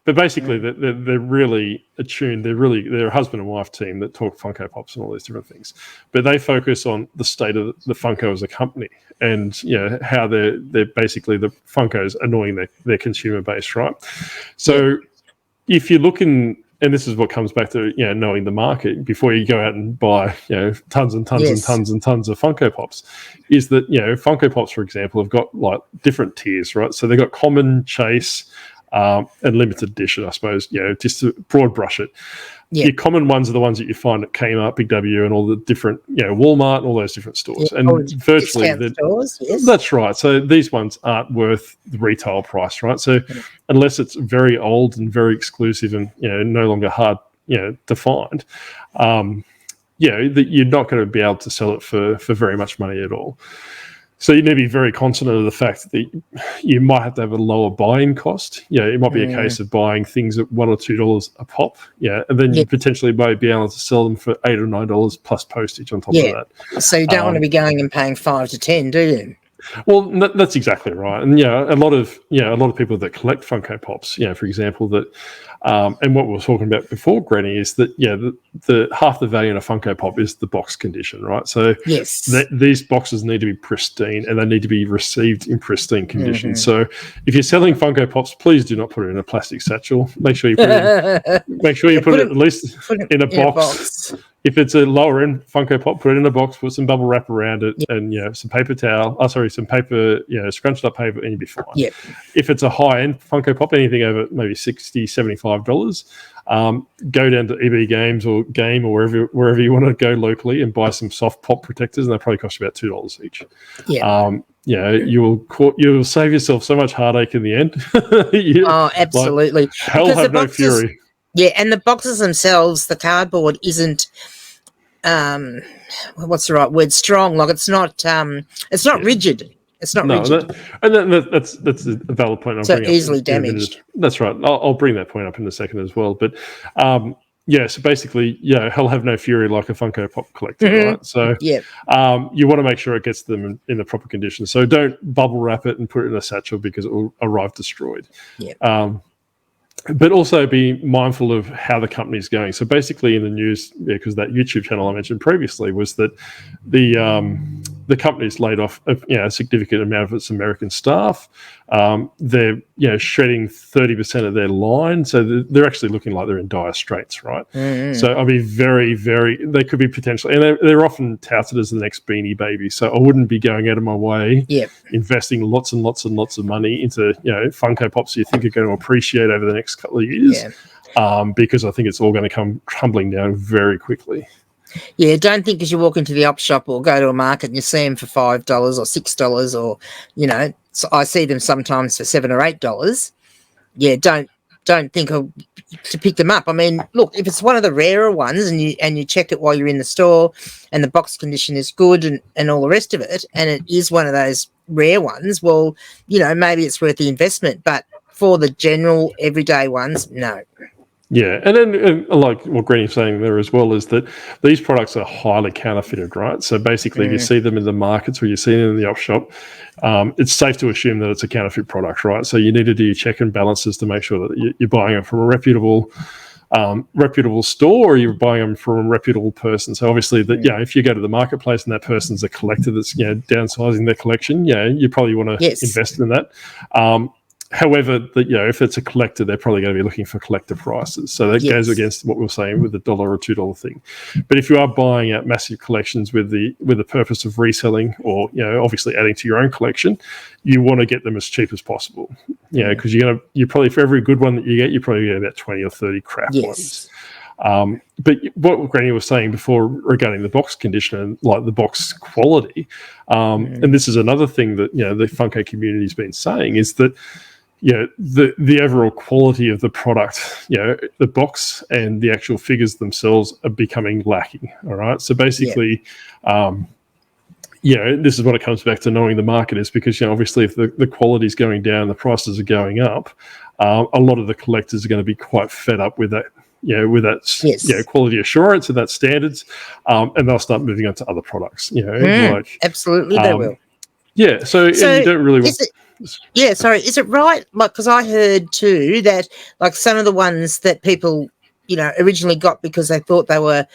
But basically, they're really attuned. They're a husband and wife team that talk Funko Pops and all these different things. But they focus on the state of the Funko as a company, and how they're basically the Funko's annoying their consumer base, right? So if you're looking. And this is what comes back to knowing the market before you go out and buy tons and tons and tons and tons of Funko Pops. Is that Funko Pops, for example, have got like different tiers, right? So they've got common, chase, and limited edition, I suppose. Just to broad brush it. Your common ones are the ones that you find at Kmart, Big W, and all the different, Walmart, and all those different stores. And virtually, stores, that's right. So these ones aren't worth the retail price, right? So unless it's very old and very exclusive and no longer hard, to find, that you're not going to be able to sell it for very much money at all. So you need to be very confident of the fact that you might have to have a lower buy-in cost. It might be a case of buying things at $1 or $2 a pop. And then you potentially might be able to sell them for $8 or $9 plus postage on top of that. So you don't want to be going and paying $5 to $10, do you? Well, that's exactly right. And a lot of people that collect Funko Pops, for example, that and what we were talking about before, Granny, is that the half the value in a Funko Pop is the box condition, right? So these boxes need to be pristine and they need to be received in pristine condition. So if you're selling Funko Pops, please do not put it in a plastic satchel. Make sure you put it at least in a box. If it's a lower end Funko Pop, put it in a box, put some bubble wrap around it, and some paper towel. Some paper, scrunched up paper, and you'll be fine. If it's a high end Funko Pop, anything over maybe $60, $75, go down to EB Games or Game or wherever you want to go locally and buy some soft pop protectors, and they probably cost you about $2 each. You'll save yourself so much heartache in the end. Absolutely. Like, hell have no fury. Yeah, and the boxes themselves, the cardboard isn't what's the right word? Strong. Like it's not rigid. It's not rigid. That's a valid point. So easily damaged. That's right. I'll bring that point up in a second as well. But so basically, hell have no fury like a Funko Pop collector, right? So you want to make sure it gets them in the proper condition. So don't bubble wrap it and put it in a satchel because it will arrive destroyed. But also be mindful of how the company's going. So basically in the news, because that YouTube channel I mentioned previously was that the company's laid off a significant amount of its American staff. They're shredding 30% of their line. So they're actually looking like they're in dire straits, right? So I'll be very, very, they could be potentially, and they're often touted as the next Beanie Baby. So I wouldn't be going out of my way, investing lots and lots and lots of money into, Funko Pops you think are going to appreciate over the next couple of years. Because I think it's all going to come crumbling down very quickly. Yeah, don't think as you walk into the op shop or go to a market and you see them for $5 or $6 or, so I see them sometimes for $7 or $8. Yeah, don't think to pick them up. I mean, look, if it's one of the rarer ones and you check it while you're in the store and the box condition is good and all the rest of it, and it is one of those rare ones, well, maybe it's worth the investment. But for the general everyday ones, no. Yeah, and then like what Granny's saying there as well is that these products are highly counterfeited, right? So basically, if you see them in the markets or you see them in the op shop, it's safe to assume that it's a counterfeit product, right? So you need to do your check and balances to make sure that you're buying it from a reputable store or you're buying them from a reputable person. So obviously, if you go to the marketplace and that person's a collector that's downsizing their collection, you probably want to invest in that. However, if it's a collector, they're probably going to be looking for collector prices. So that goes against what we were saying with the $1 or $2 thing. But if you are buying out massive collections with the purpose of reselling or obviously adding to your own collection, you want to get them as cheap as possible. Because you probably for every good one that you get, you probably get about 20 or 30 crap ones. But what Granny was saying before regarding the box condition and like the box quality, and this is another thing that the Funko community's been saying is that the overall quality of the product, the box and the actual figures themselves are becoming lacking. All right. So basically, this is what it comes back to knowing the market is because, obviously if the quality is going down, the prices are going up, a lot of the collectors are going to be quite fed up with that, quality assurance and that standards, and they'll start moving on to other products, absolutely they will. Yeah. So and you don't really want... Is it right? Like, because I heard too that like some of the ones that people, originally got because they thought they were,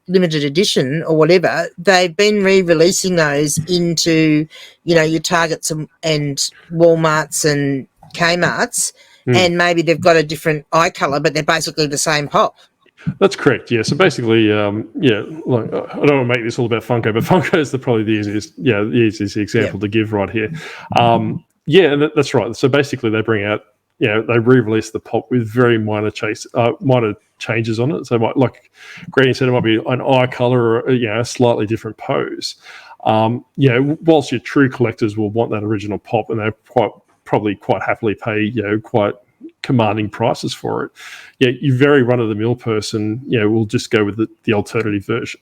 limited edition or whatever, they've been re-releasing those into, your Targets and Walmarts and Kmarts, and maybe they've got a different eye colour, but they're basically the same pop. That's correct. Yeah. So basically, like, I don't want to make this all about Funko, but Funko is probably the easiest example to give right here. That's right. So basically, they bring out, they re-release the pop with very minor changes on it. So, like Granny said, it might be an eye color or a slightly different pose. Whilst your true collectors will want that original pop, and they probably quite happily pay quite commanding prices for it. Your very run-of-the-mill person, will just go with the alternative version.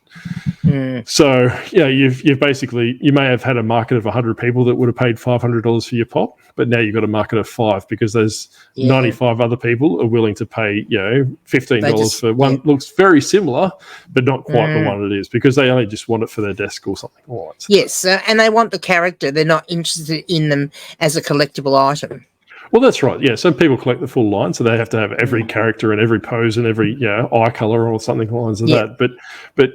So, you've basically, you may have had a market of 100 people that would have paid $500 for your pop, but now you've got a market of 5 because there's 95 other people are willing to pay, $15 for one looks very similar, but not quite the one it is because they only just want it for their desk or something. Yes, and they want the character. They're not interested in them as a collectible item. Well, that's right. Yeah, some people collect the full line, so they have to have every character and every pose and every eye color or something along lines of that. But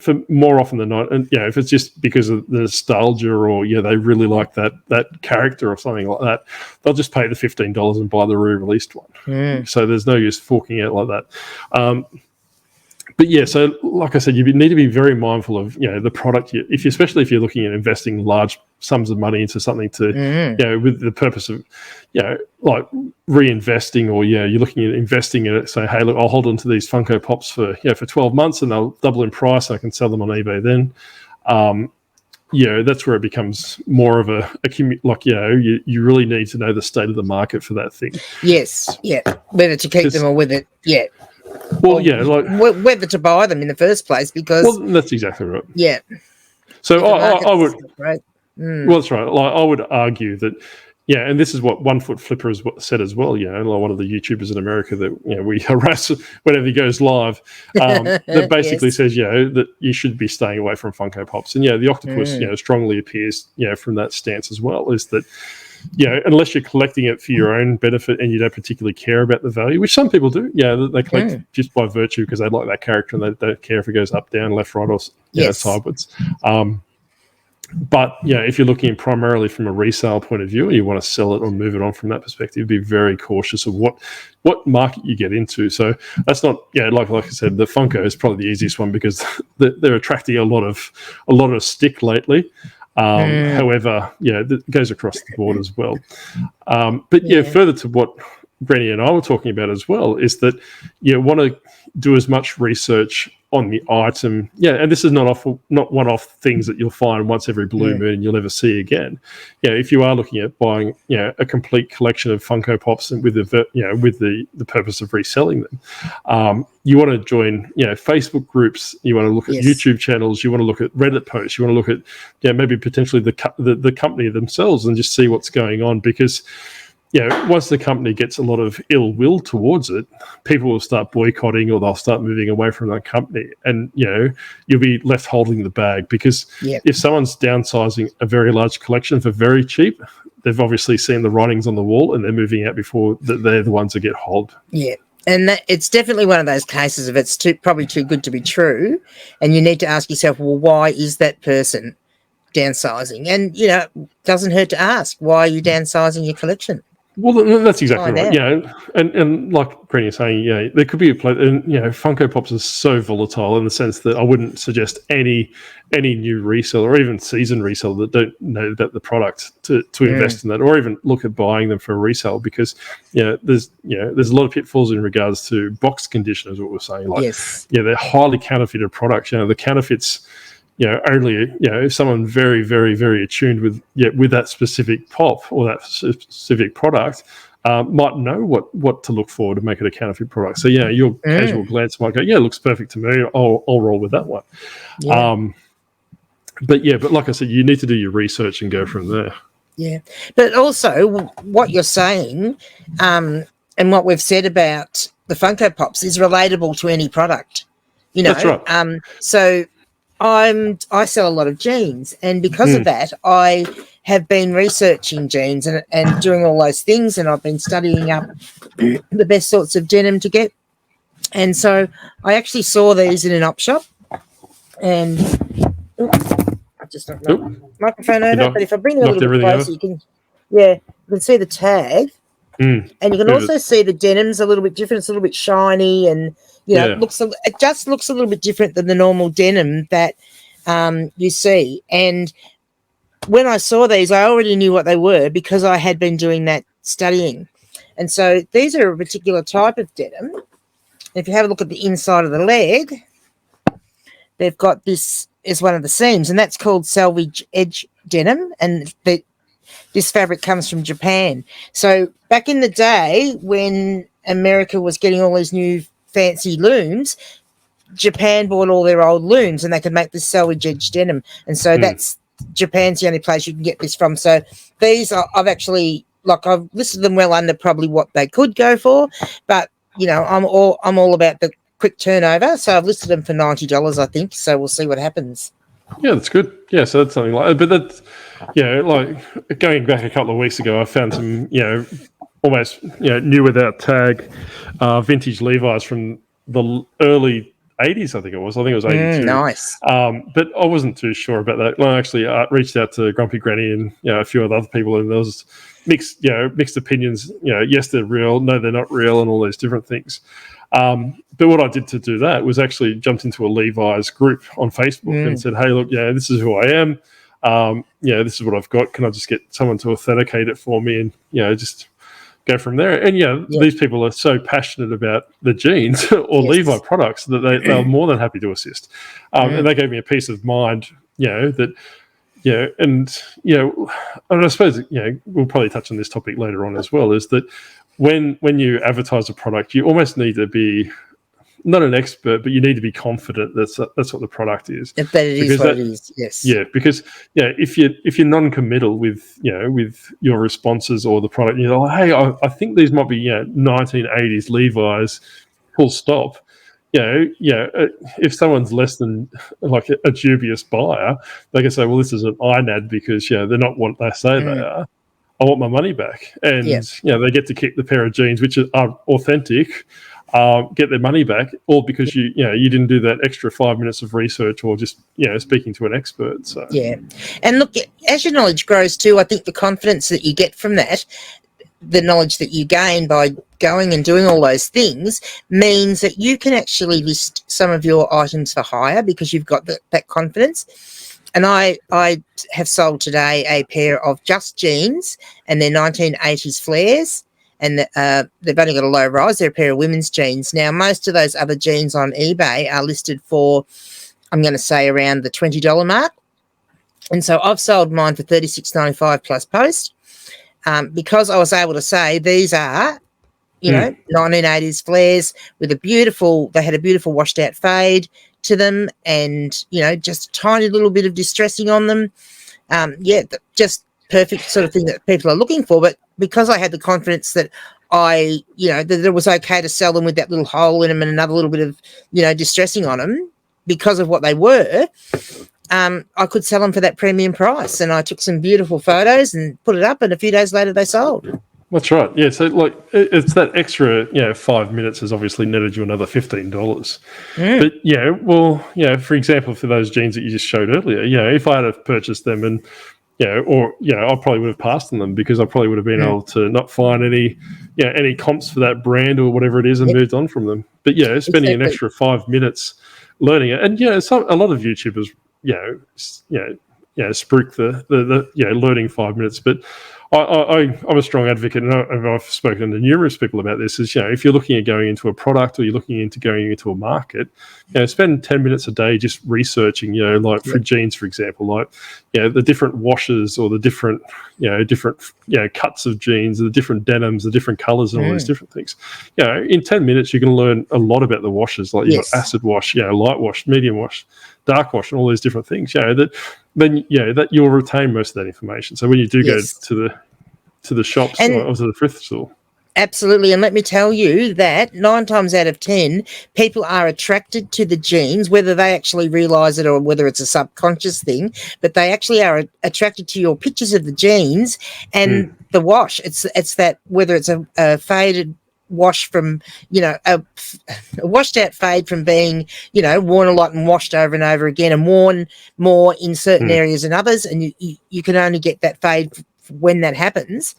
for more often than not, and if it's just because of the nostalgia or they really like that character or something like that, they'll just pay the $15 and buy the re-released one. So there's no use forking out like that. But so like I said, you need to be very mindful of the product. Especially if you're looking at investing large sums of money into something to with the purpose of like reinvesting, or you're looking at investing in it. Say, hey, look, I'll hold on to these Funko Pops for 12 months and they'll double in price. And I can sell them on eBay then. That's where it becomes more of a you really need to know the state of the market for that thing. Yes, whether to keep them or whether Well, whether to buy them in the first place, because that's exactly right. Yeah. So I would. Right. Well, that's right. Like, I would argue that, and this is what One Foot Flipper has said as well. Like one of the YouTubers in America that we harass whenever he goes live. That basically says that you should be staying away from Funko Pops, and the octopus strongly appears from that stance as well. Is that unless you're collecting it for your own benefit and you don't particularly care about the value, which some people do. They collect just by virtue because they like that character and they don't care if it goes up, down, left, right, or sideways. But if you're looking primarily from a resale point of view and you want to sell it or move it on from that perspective, be very cautious of what market you get into. So that's not like I said, the Funko is probably the easiest one because they're attracting a lot of stick lately. However, that goes across the board as well. But further to what Granny and I were talking about as well, is that you want to do as much research on the item. And this is not one-off things that you'll find once every blue moon and you'll never see again. If you are looking at buying a complete collection of Funko Pops and with the purpose of reselling them, you want to join Facebook groups, you want to look at YouTube channels, you want to look at Reddit posts, you want to look at maybe potentially the company themselves and just see what's going on, because once the company gets a lot of ill will towards it, people will start boycotting or they'll start moving away from that company, and you'll be left holding the bag, because if someone's downsizing a very large collection for very cheap, they've obviously seen the writings on the wall and they're moving out before they're the ones that get hauled. And it's definitely one of those cases of it's probably too good to be true, and you need to ask yourself, well, why is that person downsizing? And it doesn't hurt to ask, why are you downsizing your collection? Well, that's exactly right. And like Granny is saying, there could be a place. And Funko Pops is so volatile in the sense that I wouldn't suggest any new reseller or even seasoned reseller that don't know about the product to invest in that, or even look at buying them for resale, because there's a lot of pitfalls in regards to box condition, is what we're saying. Like they're highly counterfeited products. The counterfeits, only if someone very, very, very attuned with that specific pop or that specific product might know what to look for to make it a counterfeit product. So your casual glance might go, it looks perfect to me. I'll roll with that one. Yeah. But like I said, you need to do your research and go from there. Yeah, but also what you're saying, and what we've said about the Funko Pops is relatable to any product. That's right. So I sell a lot of jeans, and because of that, I have been researching jeans and doing all those things, and I've been studying up the best sorts of denim to get. And so I actually saw these in an op shop, and I just don't know microphone over, but if I bring it a little bit closer, you can see the tag, and you can also see the denim's a little bit different. It's a little bit shiny, and it just looks a little bit different than the normal denim that you see. And when I saw these, I already knew what they were because I had been doing that studying. And so these are a particular type of denim. If you have a look at the inside of the leg, they've got this is one of the seams, and that's called selvage edge denim, and this fabric comes from Japan. So back in the day when America was getting all these new fancy looms, Japan bought all their old looms and they could make this selvage edge denim. And so that's Japan's the only place you can get this from. So these I've listed them well under probably what they could go for, but I'm all about the quick turnover. So I've listed them for $90, I think. So we'll see what happens. Yeah, that's good. Yeah, so that's something like, but that's, like going back a couple of weeks ago, I found some, almost, new without tag, vintage Levi's from the early 80s, I think it was. I think it was 82. Nice. But I wasn't too sure about that. Well, I actually reached out to Grumpy Granny and, a few other people, and there was mixed opinions. Yes, they're real. No, they're not real, and all those different things. But what I did to do that was actually jumped into a Levi's group on Facebook and said, hey, look, this is who I am. This is what I've got. Can I just get someone to authenticate it for me and, just go from there? And, these people are so passionate about the jeans or Levi products that they're more than happy to assist. And they gave me a peace of mind, that, and I suppose, we'll probably touch on this topic later on as well, is that when you advertise a product, you almost need to be not an expert, but you need to be confident that's what the product is. That it is what it is, yes. Yeah, because if you're non-committal with your responses or the product, you're like, hey, I think these might be 1980s Levi's, full stop. If someone's less than like a dubious buyer, they can say, well, this is an INAD because they're not what they say they are. I want my money back, and they get to keep the pair of jeans which are authentic. Get their money back, all because you didn't do that extra 5 minutes of research or just speaking to an expert. So and look, as your knowledge grows too, I think the confidence that you get from that, the knowledge that you gain by going and doing all those things, means that you can actually list some of your items for hire because you've got that confidence. And I have sold today a pair of just jeans, and they're 1980s flares. And they've only got a low rise. They're a pair of women's jeans. Now, most of those other jeans on eBay are listed for, I'm going to say, around the $20 mark. And so I've sold mine for $36.95 plus post because I was able to say these are, 1980s flares with they had a beautiful washed out fade to them, and, just a tiny little bit of distressing on them. Just perfect sort of thing that people are looking for. But because I had the confidence that that it was okay to sell them with that little hole in them and another little bit of, distressing on them because of what they were, I could sell them for that premium price. And I took some beautiful photos and put it up, and a few days later they sold. That's right. Yeah. So like it's that extra, 5 minutes has obviously netted you another $15. But for example, for those jeans that you just showed earlier, if I had have purchased them and, I probably would have passed on them because I probably would have been able to not find any comps for that brand or whatever it is and moved on from them. But spending an extra 5 minutes learning it, and a lot of YouTubers, spruik the learning 5 minutes. But I'm a strong advocate, and I've spoken to numerous people about this. Is if you're looking at going into a product or you're looking into going into a market, spend 10 minutes a day just researching. Like for jeans, for example, like the different washes or the different cuts of jeans, the different denims, the different colors, and all those different things. In 10 minutes you can learn a lot about the washes. Like you've got acid wash, light wash, medium wash, dark wash, and all these different things. That you'll retain most of that information. So when you do go to the shops or to the thrift store. Absolutely. And let me tell you that 9 times out of 10, people are attracted to the jeans, whether they actually realise it or whether it's a subconscious thing, but they actually are attracted to your pictures of the jeans and the wash. It's that, whether it's a faded wash from, a washed out fade from being, worn a lot and washed over and over again and worn more in certain areas than others. And you can only get that fade when that happens.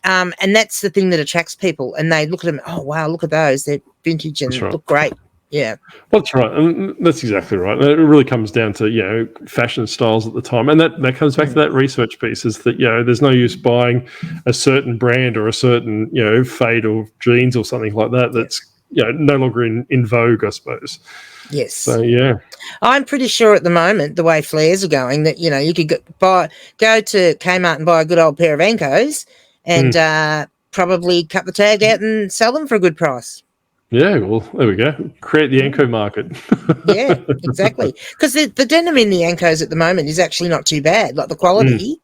And that's the thing that attracts people. And they look at them, oh, wow, look at those. They're vintage and look great. Yeah. That's right. And that's exactly right. And it really comes down to, fashion styles at the time. And that comes back to that research piece is that, there's no use buying a certain brand or a certain, fade or jeans or something like that that's, no longer in vogue, I suppose. Yes. So, yeah. I'm pretty sure at the moment, the way flares are going, that, you could go to Kmart and buy a good old pair of Ankos and probably cut the tag out and sell them for a good price. Yeah, well, there we go. Create the Anko market. Yeah, exactly. Because the denim in the Ankos at the moment is actually not too bad, like the quality.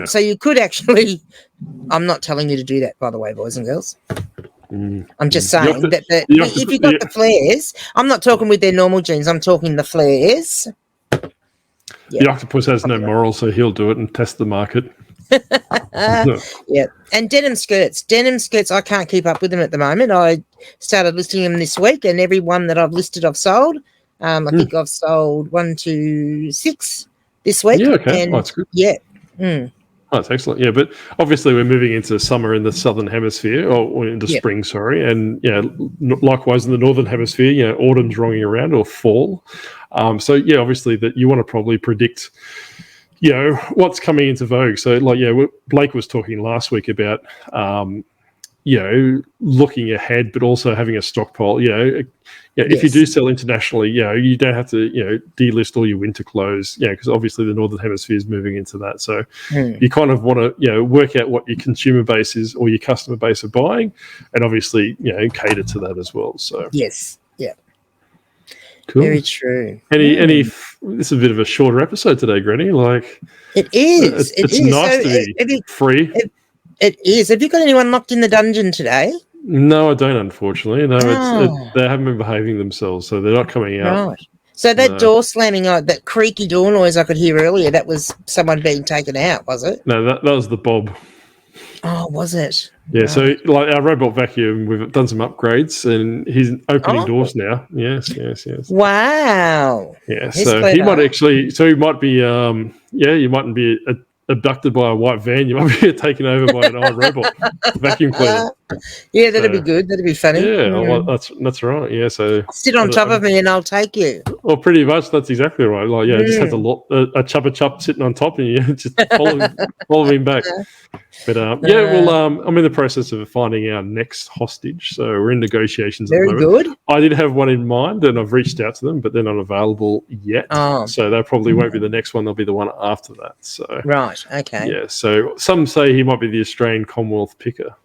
So you could actually, I'm not telling you to do that, by the way, boys and girls. I'm just saying that if you've got the flares, I'm not talking with their normal jeans, I'm talking the flares. The octopus has no morals, so he'll do it and test the market. Yeah, and denim skirts, I can't keep up with them at the moment. I started listing them this week, and every one that I've listed I've sold. I think I've sold 1 to 6 this week. Yeah, okay. And that's good. Yeah. Oh, that's excellent. Yeah, but obviously we're moving into summer in the southern hemisphere, or into spring, sorry, and likewise in the northern hemisphere, autumn's rolling around, or fall. So obviously that you want to probably predict what's coming into vogue. So Blake was talking last week about looking ahead, but also having a stockpile. If you do sell internationally, you don't have to delist all your winter clothes, because obviously the northern hemisphere is moving into that. So you kind of want to work out what your consumer base is or your customer base are buying, and obviously cater to that as well. So yes, yeah. Cool. Very true. This is a bit of a shorter episode today, Granny. Like it is. It's nice to be free. It is. Have you got anyone locked in the dungeon today? No, I don't. Unfortunately, no. They haven't been behaving themselves, so they're not coming out. Right. So that door slamming, that creaky door noise I could hear earlier, that was someone being taken out, was it? No, that was the Bob. Oh, was it? Yeah, right. So our robot vacuum, we've done some upgrades, and he's opening doors now. Yes. Wow. Yeah, so he might actually. So he might be. You mightn't be abducted by a white van. You might be taken over by an iRobot vacuum cleaner. Yeah, that'd be good. That'd be funny. Yeah, well, that's right. Yeah, so sit on top of me and I'll take you. Well, pretty much that's exactly right. It just has a chubba chup sitting on top, and you just follow him back. But I'm in the process of finding our next hostage, so we're in negotiations. Very at the moment. Good. I did have one in mind, and I've reached out to them, but they're not available yet. So they probably won't be the next one; they'll be the one after that. So right, okay. Yeah. So some say he might be the Australian Commonwealth picker.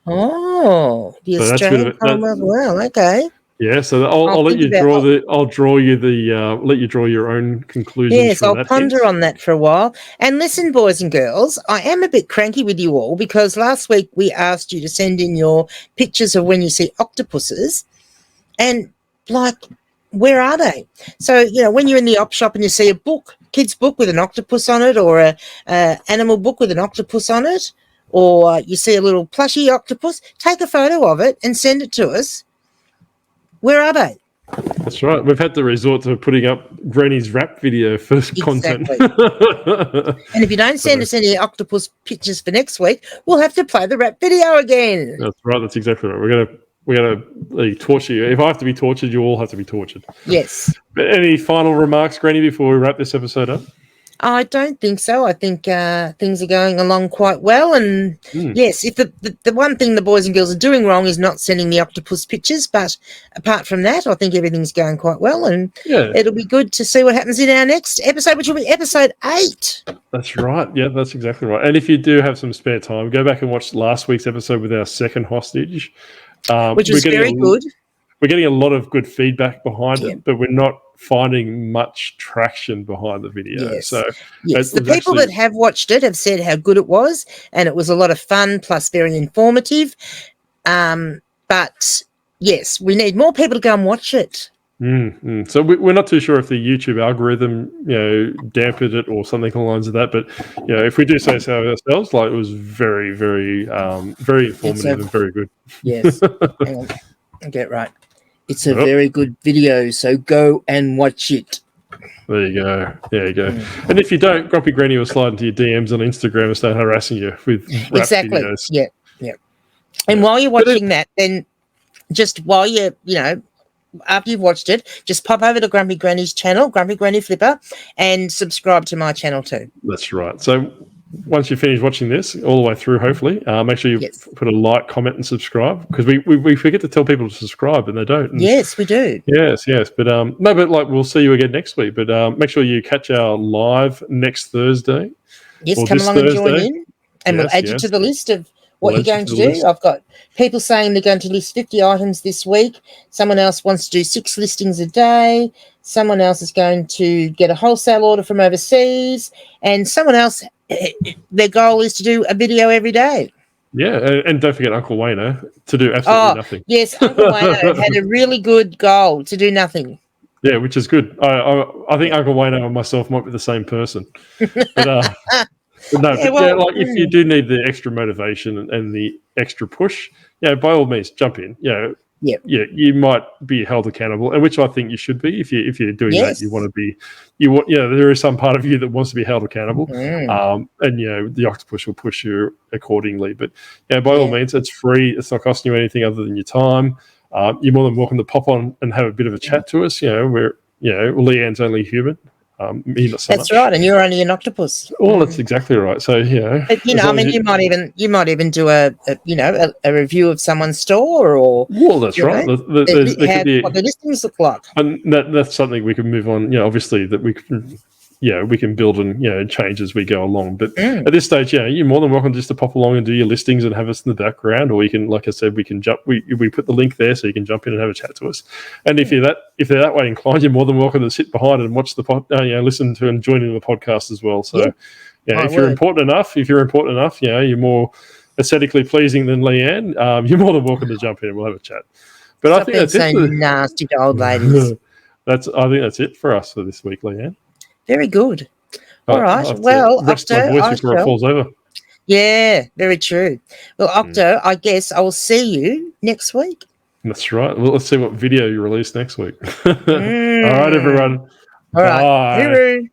Oh, the Australian Commonwealth. Well, okay. Yeah, so I'll let you draw let you draw your own conclusions. Yes, I'll ponder on that for a while. And listen, boys and girls, I am a bit cranky with you all because last week we asked you to send in your pictures of when you see octopuses, and where are they? So when you're in the op shop and you see a kid's book with an octopus on it, or a animal book with an octopus on it, or you see a little plushy octopus, take a photo of it and send it to us. Where are they? That's right. We've had to resort to putting up Granny's rap video for content. And if you don't send us any octopus pictures for next week, we'll have to play the rap video again. That's right. That's exactly right. We're gonna torture you. If I have to be tortured, you all have to be tortured. Yes. But any final remarks, Granny, before we wrap this episode up? I don't think so. I think things are going along quite well. And yes, if the one thing the boys and girls are doing wrong is not sending the octopus pictures. But apart from that, I think everything's going quite well. And it'll be good to see what happens in our next episode, which will be episode 8. That's right. Yeah, that's exactly right. And if you do have some spare time, go back and watch last week's episode with our second hostage. Which was very good. We're getting a lot of good feedback behind it, but we're not finding much traction behind the video. Yes. So the people that have watched it have said how good it was, and it was a lot of fun plus very informative. But yes, we need more people to go and watch it. So we're not too sure if the YouTube algorithm, dampened it or something along the lines of that. But if we do say so ourselves, like, it was very, very, very informative and very good. Yes. Hang on. I'll get it right. It's a very good video, so go and watch it. There you go. There you go. And if you don't, Grumpy Granny will slide into your DMs on Instagram and start harassing you with rap videos. Yeah. And while you're watching that, then just while you're, after you've watched it, just pop over to Grumpy Granny's channel, Grumpy Granny Flipper, and subscribe to my channel too. That's right. So once you finish watching this all the way through, hopefully, make sure you put a like, comment, and subscribe, because we forget to tell people to subscribe and they don't. And yes, we do. Yes. But we'll see you again next week. But make sure you catch our live next Thursday. Yes, come along and join in, and we'll add you to the list of what you're going to do. I've got people saying they're going to list 50 items this week. Someone else wants to do 6 listings a day. Someone else is going to get a wholesale order from overseas, and someone else, their goal is to do a video every day. Yeah, and don't forget Uncle Wayno to do absolutely nothing. Yes, Uncle Wayno had a really good goal to do nothing. Yeah, which is good. I think Uncle Wayno and myself might be the same person. But, if you do need the extra motivation and the extra push, by all means, jump in. You might be held accountable, and which I think you should be if you're doing that. You want to be, there is some part of you that wants to be held accountable, and the octopus will push you accordingly. But by all means, it's free. It's not costing you anything other than your time. You're more than welcome to pop on and have a bit of a chat to us. Leanne's only human. Me not so That's much. Right, and you're only an octopus. Well, that's exactly right. So but, you might even do a review of someone's store, or that's right. What the listings look like, and that's something we can move on. Obviously that we can. We can build and change as we go along. But at this stage, you're more than welcome just to pop along and do your listings and have us in the background, or you can, like I said, we can jump. We put the link there so you can jump in and have a chat to us. And if they're that way inclined, you're more than welcome to sit behind and watch the listen to and join in the podcast as well. So if you're important enough, you're more aesthetically pleasing than Leanne, you're more than welcome to jump in and we'll have a chat. But I think that's it. Nasty old ladies. I think that's it for us for this week, Leanne. Very good. All right. Well, rest my voice before it falls over. Yeah, very true. Well, Octo, I guess I will see you next week. That's right. Well, let's see what video you release next week. All right, everyone. All right. Bye.